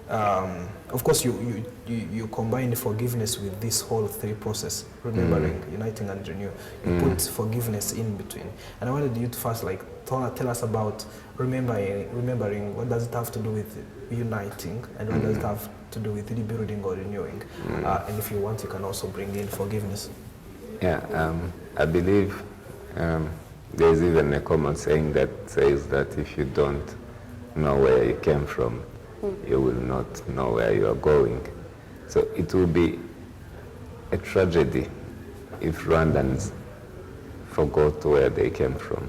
of course, you combine forgiveness with this whole three process: remembering, uniting, and renew. You put forgiveness in between. And I wanted you to first tell us about remembering. What does it have to do with uniting, and what does it have to do with rebuilding or renewing? And if you want, you can also bring in forgiveness. Yeah, I believe There's even a common saying that says that if you don't know where you came from, you will not know where you are going. So it will be a tragedy if Rwandans forgot where they came from.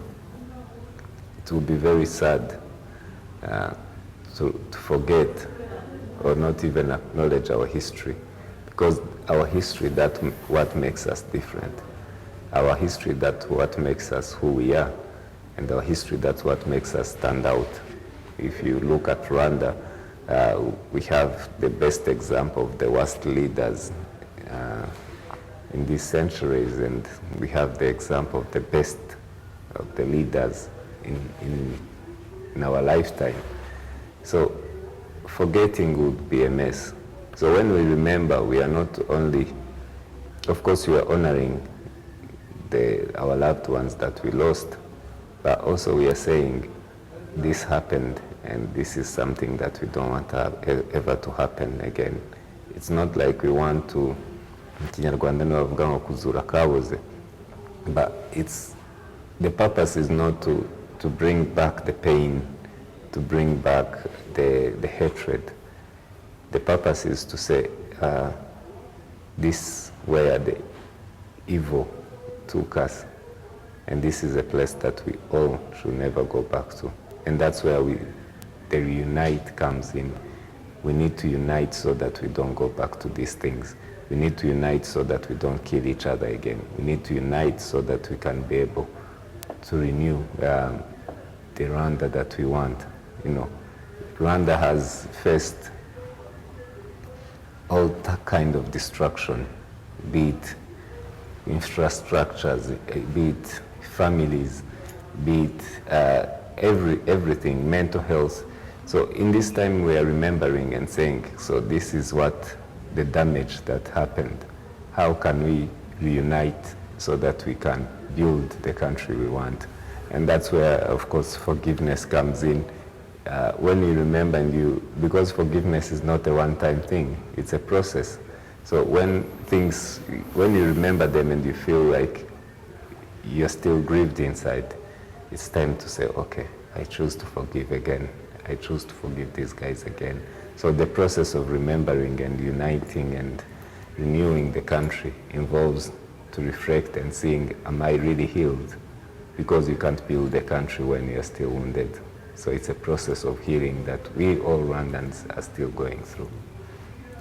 It will be very sad to forget or not even acknowledge our history, because our history, that's what makes us different. Our history, that's what makes us who we are, and our history, that's what makes us stand out. If you look at Rwanda, we have the best example of the worst leaders in these centuries, and we have the example of the best of the leaders in our lifetime. So forgetting would be a mess. So when we remember, we are not only, of course we are honoring our loved ones that we lost, but also we are saying this happened and this is something that we don't want ever to happen again. It's not like we want to, but the purpose is not to bring back the pain, to bring back the hatred. The purpose is to say, this where the evil took us, and this is a place that we all should never go back to. And that's where the reunite comes in. We need to unite so that we don't go back to these things. We need to unite so that we don't kill each other again. We need to unite so that we can be able to renew the Rwanda that we want. You know, Rwanda has faced all kind of destruction, be it infrastructures, be it families, be it everything, mental health. So in this time we are remembering and saying, so this is what the damage that happened. How can we reunite so that we can build the country we want? And that's where, of course, forgiveness comes in. When you remember because forgiveness is not a one-time thing, it's a process. So when you remember them and you feel like you're still grieved inside, it's time to say, okay, I choose to forgive again. I choose to forgive these guys again. So the process of remembering and uniting and renewing the country involves to reflect and seeing, am I really healed? Because you can't build a country when you're still wounded. So it's a process of healing that we all Rwandans are still going through.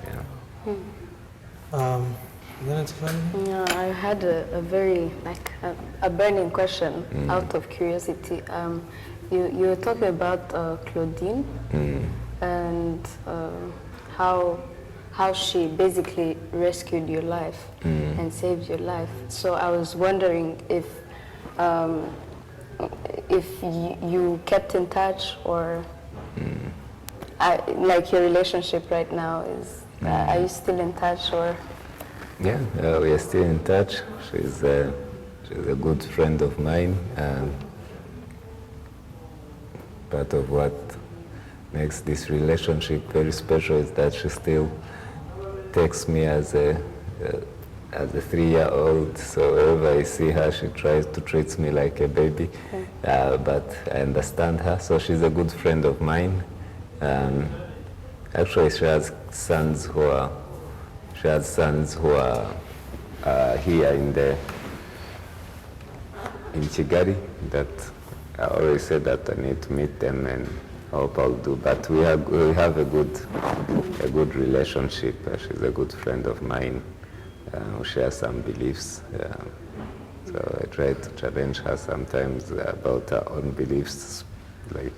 Yeah. Yeah, I had a very, a burning question out of curiosity. You were talking about Claudine and how she basically rescued your life and saved your life. So I was wondering if you kept in touch, or like your relationship right now is, are you still in touch, or? Yeah, we are still in touch. She's a good friend of mine. Part of what makes this relationship very special is that she still takes me as a 3-year-old. So whenever I see her, she tries to treat me like a baby. But I understand her. So she's a good friend of mine. Actually, she has sons who are here in Kigali, that I always say that I need to meet them, and I hope I'll do. But we have a good relationship. She's a good friend of mine. We share some beliefs. So I try to challenge her sometimes about her own beliefs. Like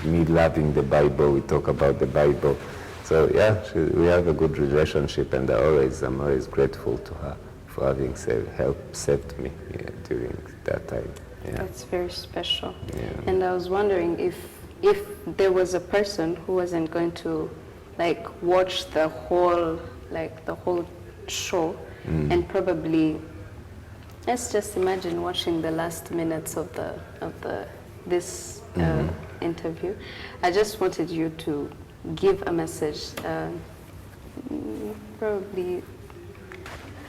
me loving the Bible, we talk about the Bible. So yeah, we have a good relationship, and I'm always grateful to her for having saved me during that time. Yeah. That's very special. Yeah. And I was wondering if there was a person who wasn't going to watch the whole show, and probably, let's just imagine watching the last minutes of this interview. I just wanted you to give a message, probably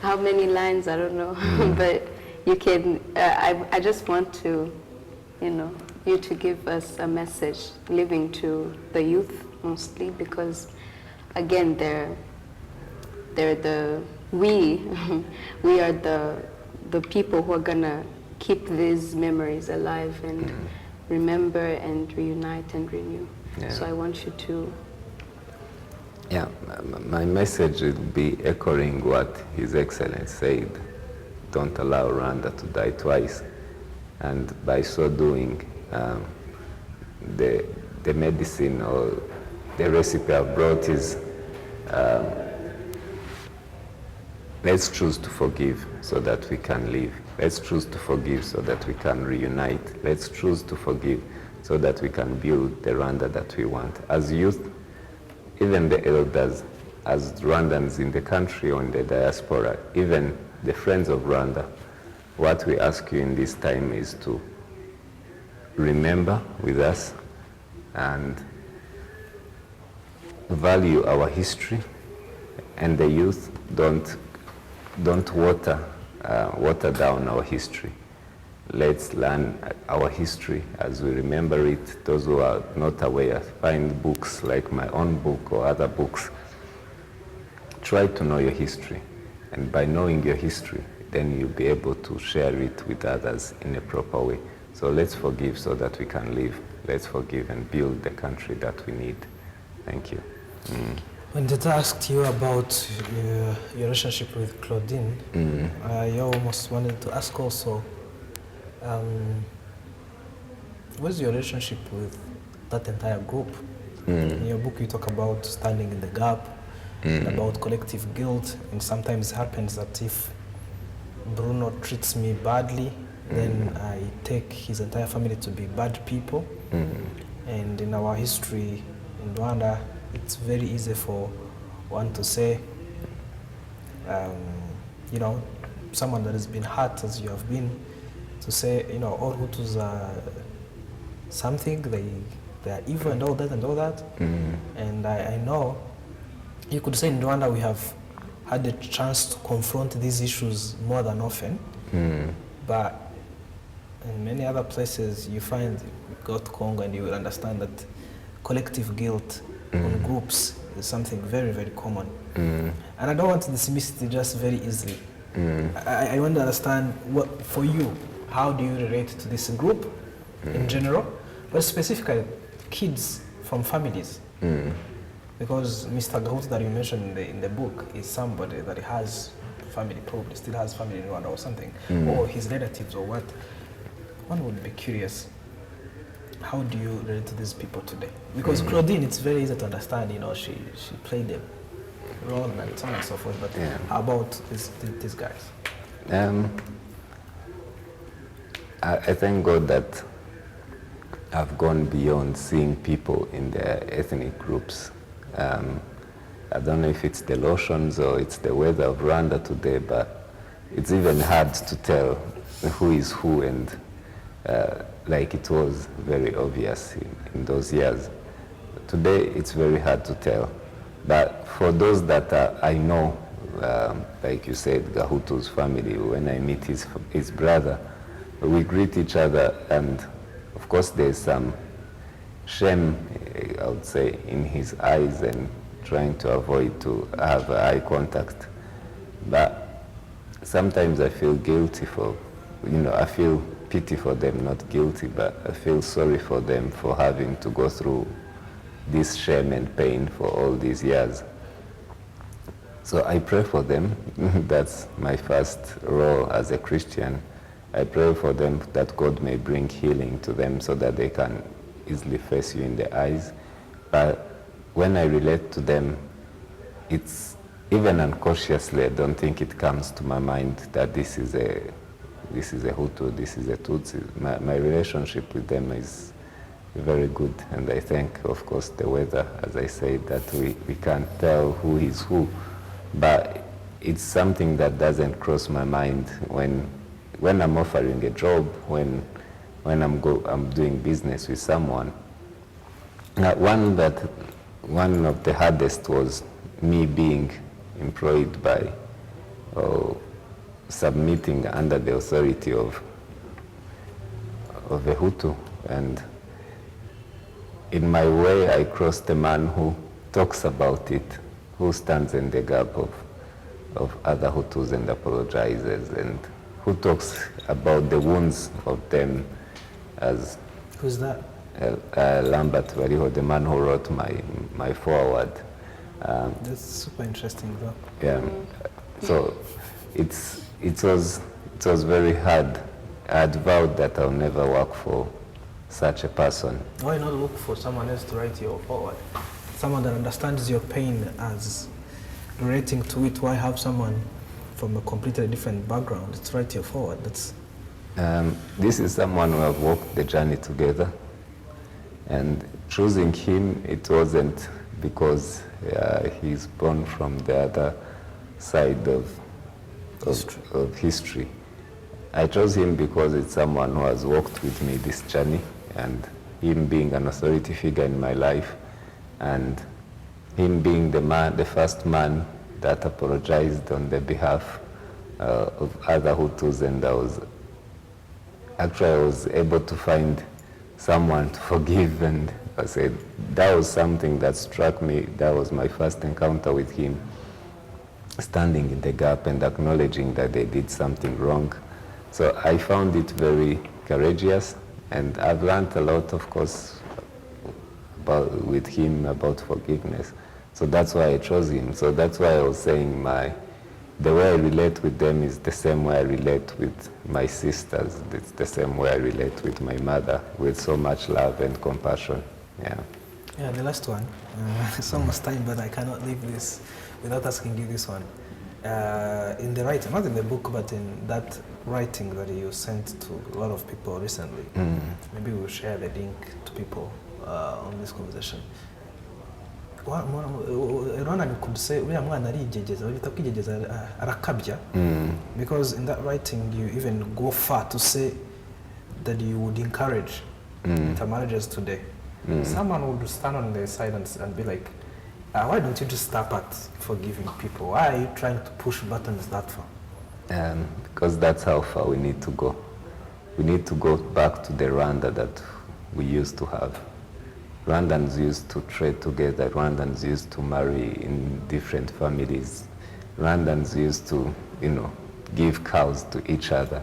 how many lines, I don't know, but you can, I just want to, you to give us a message, living to the youth mostly, because again, they're we are the people who are gonna keep these memories alive and remember and reunite and renew. Yeah. So I want you to. Yeah, my message will be echoing what His Excellency said. Don't allow Rwanda to die twice. And by so doing, the medicine or the recipe I've brought is let's choose to forgive so that we can live. Let's choose to forgive so that we can reunite. Let's choose to forgive so that we can build the Rwanda that we want. As youth, even the elders, as Rwandans in the country or in the diaspora, even the friends of Rwanda, what we ask you in this time is to remember with us and value our history, and the youth don't water down our history. Let's learn our history as we remember it. Those who are not aware, find books like my own book or other books. Try to know your history, and by knowing your history, then you'll be able to share it with others in a proper way. So let's forgive so that we can live. Let's forgive and build the country that we need. Thank you. When Dita asked you about your relationship with Claudine, I almost wanted to ask also, what's your relationship with that entire group? In your book you talk about standing in the gap, about collective guilt, and sometimes it happens that if Bruno treats me badly, then I take his entire family to be bad people. And in our history in Rwanda, it's very easy for one to say, someone that has been hurt as you have been, to say, all Hutus are something, they are evil and all that. And I know you could say in Rwanda we have had the chance to confront these issues more than often, but in many other places you find, go to Congo and you will understand that collective guilt on groups is something very, very common. And I don't want to dismiss it just very easily. I want to understand, what for you, how do you relate to this group in general, but specifically kids from families? Because Mr. Gahutu that you mentioned in the book is somebody that has family, probably still has family in Rwanda or something, or his relatives or what. One would be curious, how do you relate to these people today? Because Claudine, it's very easy to understand, she played a role and so on and so forth, but how about these guys? I thank God that I've gone beyond seeing people in their ethnic groups. I don't know if it's the lotions or it's the weather of Rwanda today, but it's even hard to tell who is who, and like it was very obvious in those years. Today it's very hard to tell. But for those that I know, like you said, Gahutu's family, when I meet his brother, we greet each other, and of course there's some shame, I would say, in his eyes, and trying to avoid to have eye contact. But sometimes I feel guilty for, I feel pity for them, not guilty, but I feel sorry for them for having to go through this shame and pain for all these years. So I pray for them. That's my first role as a Christian. I pray for them that God may bring healing to them so that they can easily face you in the eyes. But when I relate to them, it's even unconsciously, I don't think it comes to my mind that this is a Hutu, this is a Tutsi. My relationship with them is very good, and I thank, of course, the weather, as I said, that we can't tell who is who. But it's something that doesn't cross my mind when I'm offering a job, when I'm doing business with someone. Now, one of the hardest was me being employed by submitting under the authority of a Hutu. And in my way, I crossed a man who talks about it, who stands in the gap of other Hutus and apologizes, and who talks about the wounds of them as... Who's that? Lambert Variho, the man who wrote my foreword. That's super interesting, though. Yeah. So it was very hard. I had vowed that I'll never work for such a person. Why not look for someone else to write your forward? Someone that understands your pain as relating to it. Why have someone from a completely different background to write your forward? That's... This is someone who have walked the journey together. And choosing him, it wasn't because he's born from the other side of history. I chose him because it's someone who has walked with me this journey, and him being an authority figure in my life, and him being the first man that apologized on the behalf of other Hutus, and I was able to find someone to forgive, and I said that was something that struck me. That was my first encounter with him, standing in the gap and acknowledging that they did something wrong. So I found it very courageous, and I've learned a lot, of course, with him about forgiveness. So that's why I chose him. So that's why I was saying the way I relate with them is the same way I relate with my sisters. It's the same way I relate with my mother, with so much love and compassion. Yeah. Yeah, the last one. It's almost time, but I cannot leave this without asking you this one. In the writing, not in the book, but in that writing that you sent to a lot of people recently, maybe we'll share the link to people on this conversation. Rwanda could say, because in that writing you even go far to say that you would encourage intermarriages today. Someone would stand on their side and be like, why don't you just stop at forgiving people? Why are you trying to push buttons that far? Because that's how far we need to go. We need to go back to the Rwanda that we used to have. Rwandans used to trade together. Rwandans used to marry in different families. Rwandans used to, give cows to each other.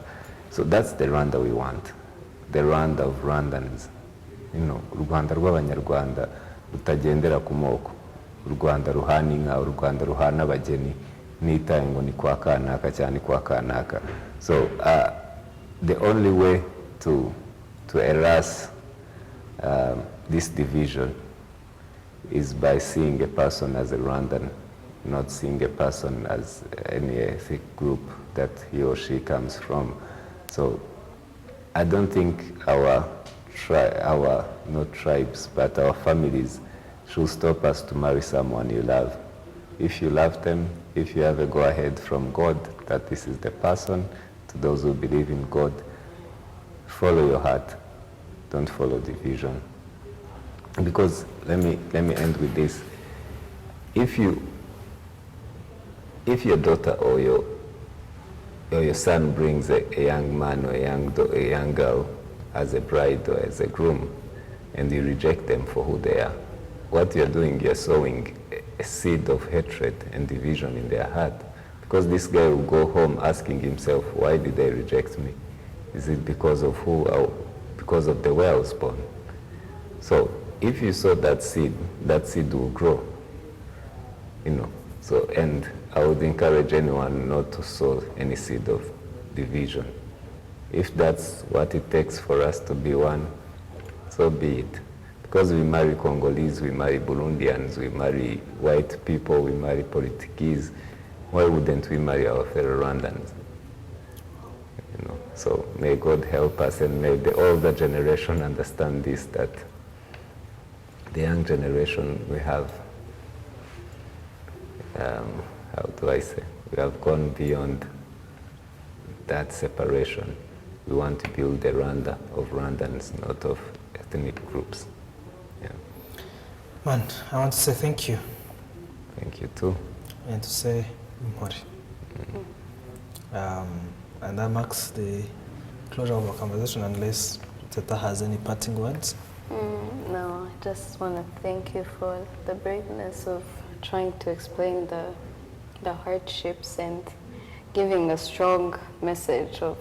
So that's the Rwanda we want. The Rwanda of Rwandans. Rwanda rw'Abanyarwanda rutagendera ku moko. Rwanda ruhana inka, Rwanda ruhana abageni, nitaye ngo ni kwa kanaka cyane kwa kanaka. So the only way to erase this division is by seeing a person as a Rwandan, not seeing a person as any ethnic group that he or she comes from. So I don't think our not tribes, but our families should stop us to marry someone you love. If you love them, if you have a go-ahead from God that this is the person, to those who believe in God, follow your heart. Don't follow division. Because let me end with this. If your daughter or your son brings a young man or a young girl as a bride or as a groom, and you reject them for who they are, what you're doing, you're sowing a seed of hatred and division in their heart. Because this guy will go home asking himself, why did they reject me? Is it because of because of the way I was born? So if you sow that seed will grow. So, and I would encourage anyone not to sow any seed of division. If that's what it takes for us to be one, so be it. Because we marry Congolese, we marry Burundians, we marry white people, we marry Portuguese, why wouldn't we marry our fellow Rwandans? So may God help us, and may the older generation understand this, that the young generation, we have, how do I say, we have gone beyond that separation. We want to build the Rwanda of Rwandans, not of ethnic groups. Yeah. Man, I want to say thank you. Thank you too. And to say, And that marks the closure of our conversation, unless Teta has any parting words. No, I just want to thank you for the braveness of trying to explain the hardships and giving a strong message of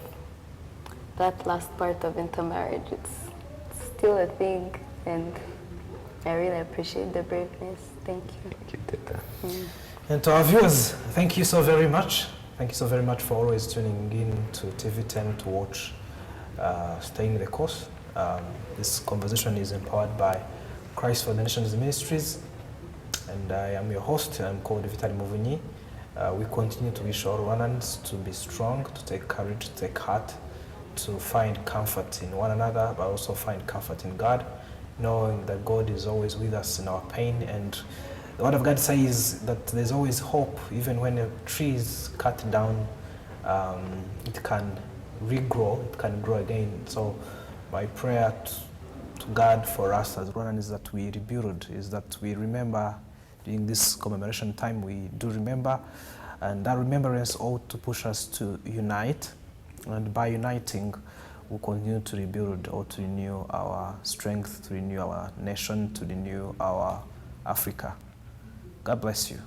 that last part of intermarriage. It's still a thing, and I really appreciate the braveness. Thank you. Thank you, Teta. And to our viewers, thank you so very much. Thank you so very much for always tuning in to TV10 to watch Staying the Course. This conversation is empowered by Christ for the Nations Ministries, and I am your host. I'm called Vitali Muvunyi. We continue to wish all Rwandans to be strong, to take courage, to take heart, to find comfort in one another, but also find comfort in God, knowing that God is always with us in our pain. And the Word of God says that there's always hope. Even when a tree is cut down, it can regrow, it can grow again. So my prayer to God for us as Rwandans is that we rebuild, is that we remember during this commemoration time, we do remember, and that remembrance ought to push us to unite, and by uniting, we'll continue to rebuild or to renew our strength, to renew our nation, to renew our Africa. God bless you.